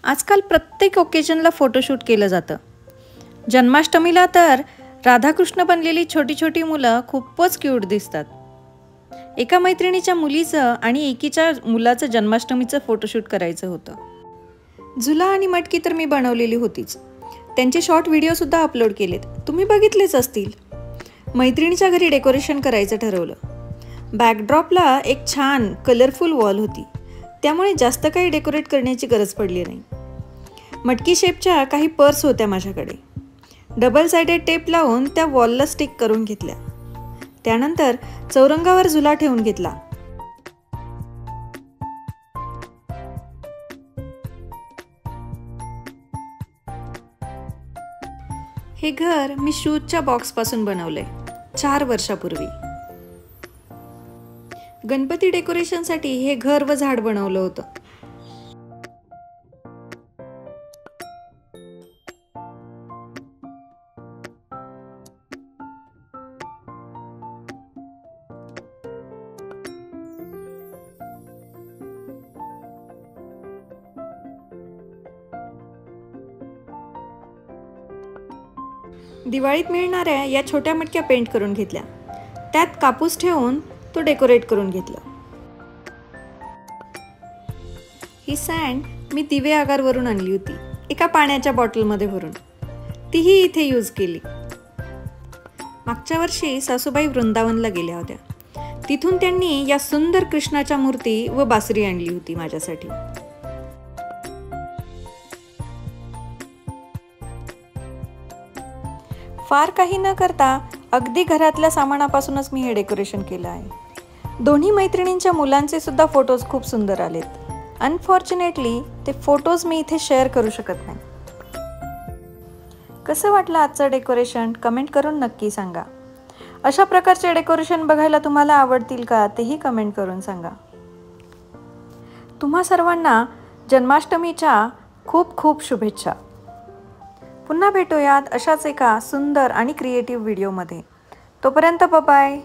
आजकाल प्रत्येक ओकेजनला फोटोशूट केलं जातं। जन्माष्टमीला तर राधाकृष्ण बनलेली छोटी छोटी मुलं खूपच क्यूट दिसतात। एका मैत्रिणीच्या मुलीचं आणि एकीच्या मुलाचं जन्माष्टमीचं फोटोशूट करायचं होतं। झुला आणि मटकी तर मी बनवलेली होतीच, त्यांचे शॉर्ट व्हिडिओसुद्धा अपलोड केलेत, तुम्ही बघितलेच असतील। मैत्रिणीच्या घरी डेकोरेशन करायचं ठरवलं। बॅकड्रॉपला एक छान कलरफुल वॉल होती, त्यामुळे जास्त काही डेकोरेट करण्याची गरज पडली नाही। मटकी शेपच्या काही पर्स होत्या माझ्याकडे, डबल साइडेड टेप लावून त्या वॉलला स्टिक करून घेतल्या। त्यानंतर चौरंगावर झुला ठेवून घेतला। हे घर मी शूजच्या बॉक्सपासून बनवलंय 4 वर्षापूर्वी। गणपती डेकोरेशनसाठी हे घर व झाड बनवलं होतं। दिवाळीत मिळणाऱ्या या छोट्या मटक्या पेंट करून घेतल्या, त्यात कापूस ठेवून तो डेकोरेट करून घेतलं। ही सँड मी दिवे आगारवरून आणली होती, एका पाण्याच्या बॉटलमध्ये भरून, तीही इथे यूज केली। मागच्या वर्षी सासूबाई वृंदावनला गेल्या होत्या, तिथून त्यांनी या सुंदर कृष्णाच्या मूर्ती व बासरी आणली होती माझ्यासाठी। फार काही न करता अगदी घरातल्या सामानापासूनच मी हे डेकोरेशन केलं आहे। दोन्ही मैत्रिणींच्या मुलांचे सुद्धा फोटोज खूप सुंदर आलेत। अनफॉर्च्युनेटली ते फोटोज मी इथे शेअर करू शकत नाही। कसं वाटलं आजचं डेकोरेशन कमेंट करून नक्की सांगा। अशा प्रकारचे डेकोरेशन बघायला तुम्हाला आवडतील का तेही कमेंट करून सांगा। तुम्हा सर्वांना जन्माष्टमीच्या खूप खूप शुभेच्छा। पुन्हा भेटूयात अशाच एका सुंदर आणि क्रिएटिव्ह व्हिडिओमध्ये। तोपर्यंत बाय बाय।